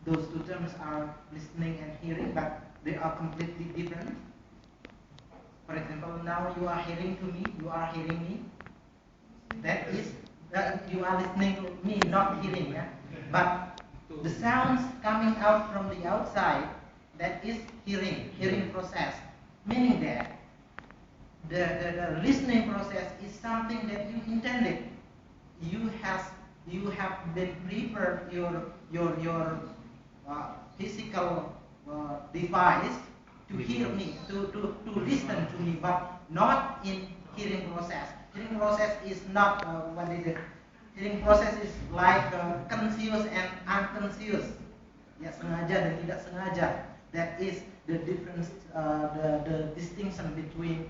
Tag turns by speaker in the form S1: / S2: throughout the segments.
S1: those two terms are listening and hearing, but they are completely different. For example, now you are hearing to me, you are hearing me. That is, you are listening to me, not hearing. Yeah? But the sounds coming out from the outside, that is hearing process. Meaning that the listening process is something that you intended. You have been prepared your physical device to hear me, to listen to me, but not in hearing process. Hearing process is not what is it? Hearing process is like conscious and unconscious. Ya, sengaja dan tidak sengaja. That is the difference, the distinction between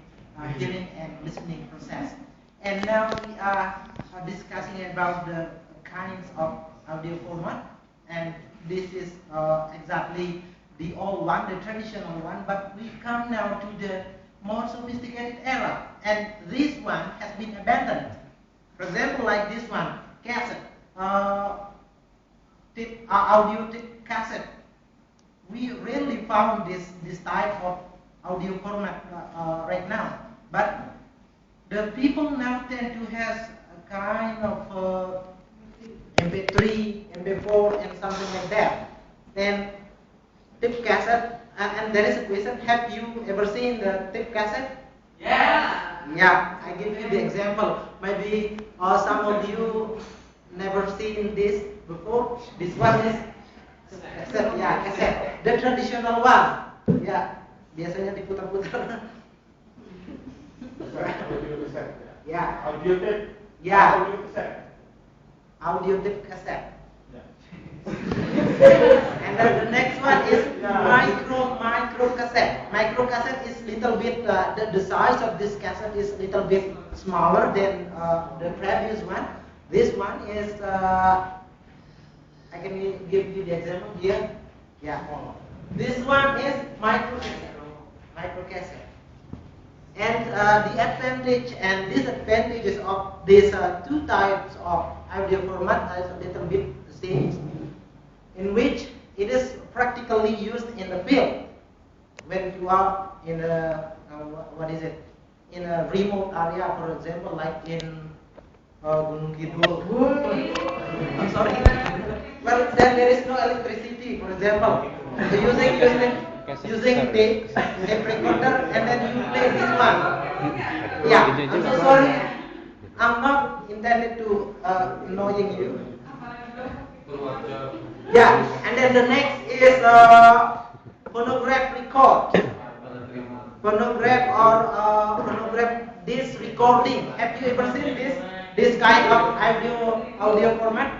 S1: hearing and listening process. And now we are discussing about the kinds of audio format, and this is exactly the old one, the traditional one, but we come now to the more sophisticated era, and this one has been abandoned. For example, like this one, cassette, audio tape cassette. We rarely found this type of audio format right now, but the people now tend to have a kind of MP3, MP4, and something like that. Then tape cassette, and there is a question: have you ever seen the tape cassette?
S2: Yeah.
S1: Yeah, I give you the example. Maybe some of you never seen this before. This one is cassette, yeah, cassette. The traditional one, yeah, biasanya diputar-putar. Yeah.
S3: Audio tape.
S1: Yeah.
S3: Audio cassette.
S1: Audio tape cassette. And then the next one is micro cassette. Micro cassette is little bit the size of this cassette is little bit smaller than the previous one. This one is I can give you the example here. Yeah. This one is micro cassette. Micro cassette. And the advantage and disadvantages of these two types of audio format is a little bit the same, in which it is practically used in the field when you are in a in a remote area, for example, like in Gunung Kidul. I'm sorry. Well, then there is no electricity, for example. Using tape recorder, and then you play this one. Yeah, I'm so sorry. I'm not intended to annoying you. Yeah, and then the next is phonograph record. Phonograph or phonograph disc recording. Have you ever seen this kind of audio format?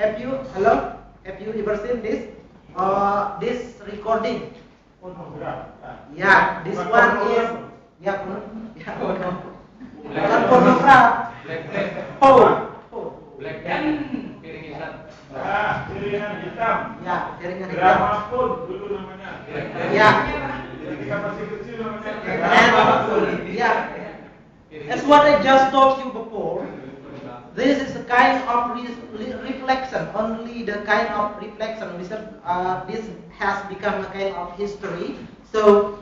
S1: Have you? Hello? Have you ever seen this recording? Yeah, this one is bukan phonograph.
S2: Black kan piring hitam.
S3: Piringan hitam.
S1: Ya, piringan hitam.
S3: Gramafon dulu namanya.
S1: Ya.
S3: Ketika masih kecil namanya
S1: Gramafon. Ya. As what I just told you before, this is a kind of reflection. Only the kind of reflection. This has become a kind of history. So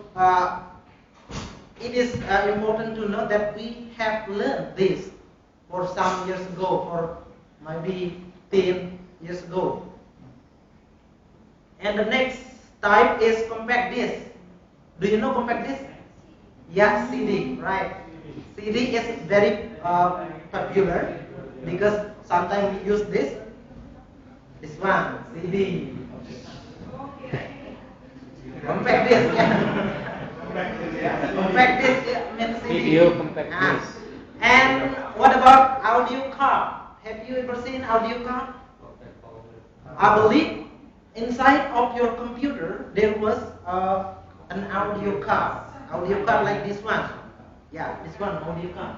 S1: it is important to know that we have learned this for some years ago, for maybe 10 years ago. And the next type is compact disc. Do you know compact disc? Yeah, CD, right? CD is very popular because sometimes we use this one, CD. Compact disc, yeah. Compact disc means CD.
S4: Video compact disc.
S1: And what about audio card? Have you ever seen audio card? I believe inside of your computer there was an audio card. Audio card like this one. Yeah, this one, audio card.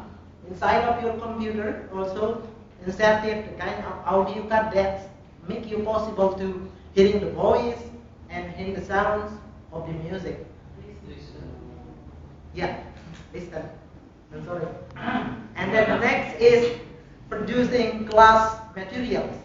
S1: Inside of your computer also inserted the kind of audio card that make you possible to hearing the voice and hearing the sounds of the music. Yeah, listen. I'm sorry. And then the next is producing class materials.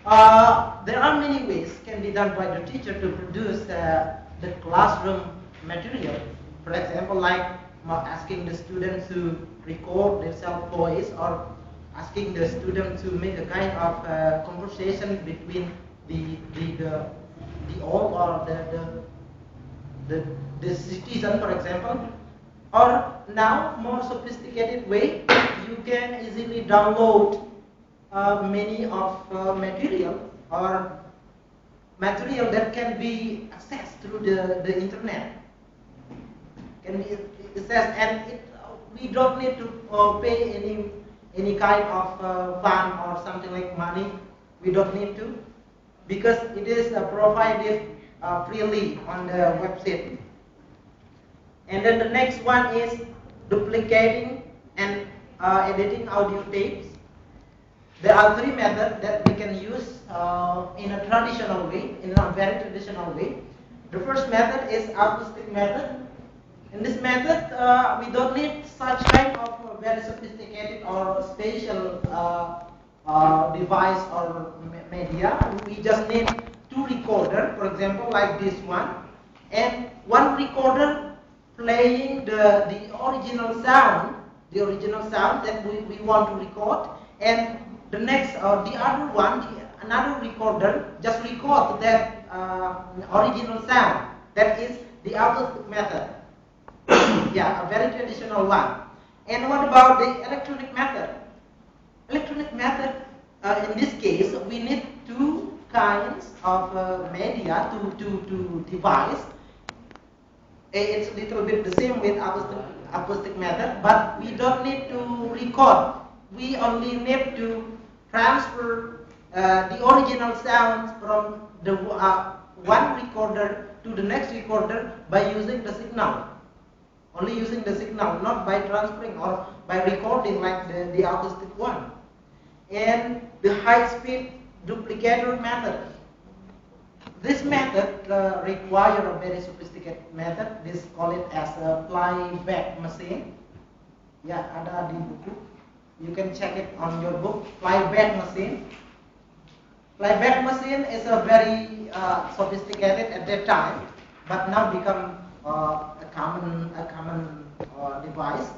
S1: There are many ways can be done by the teacher to produce the classroom material. For example, like asking the students to record their self voice, or asking the student to make a kind of conversation between the old or the citizen, for example. Or now, more sophisticated way, you can easily download many of material or material that can be accessed through the internet. Can be accessed, and we don't need to pay any kind of fund or something like money. We don't need to, because it is provided freely on the website. And then the next one is duplicating and editing audio tapes. There are three methods that we can use in a traditional way, in a very traditional way. The first method is acoustic method. In this method, we don't need such kind of very sophisticated or special device or media. We just need two recorders, for example, like this one, and one recorder playing the original sound that we want to record, and the next the other one, another recorder just record that original sound. That is the acoustic method. Yeah, a very traditional one. And what about the electronic method? Electronic method, in this case, we need two kinds of media to device. It's a little bit the same with acoustic method, but we don't need to record. We only need to transfer the original sounds from the one recorder to the next recorder by using the signal. Only using the signal, not by transferring or by recording like the acoustic one. And the high-speed duplicator method. This method requires a very sophisticated method. This call it as a flyback machine. Ya, ada di buku. You can check it on your book. Flyback machine. Flyback machine is a very sophisticated at that time, but now become a common device.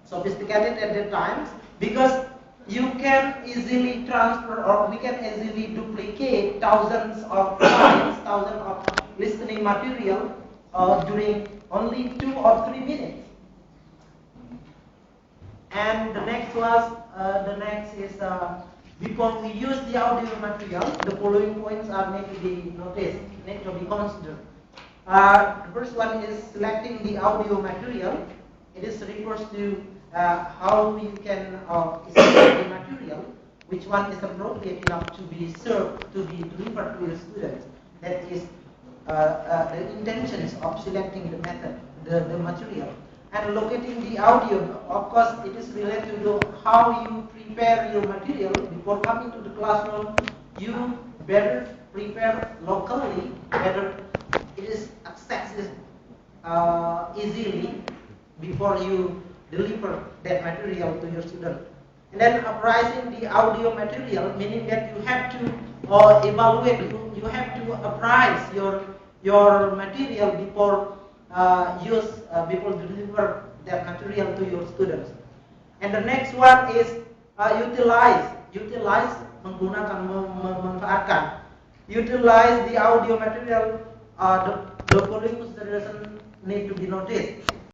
S1: Sophisticated at that time because you can easily transfer, or we can easily duplicate thousands of lines, thousands of listening material during only 2 or 3 minutes. And the next is before we use the audio material, the following points are need to be noticed, need to be considered. The first one is selecting the audio material. It is refers to how we can select the material, which one is appropriate enough to be served, to be delivered to your students. That is the intentions of selecting the method, the material. And locating the audio, of course, it is related to how you prepare your material before coming to the classroom. You better prepare locally, better it is accessed easily before you deliver that material to your student. And then appraising the audio material, meaning that you have to evaluate, you have to appraise your material before before deliver that material to your students. And the next one is utilize menggunakan, memanfaatkan. Utilize the audio material. The following consideration need to be noticed.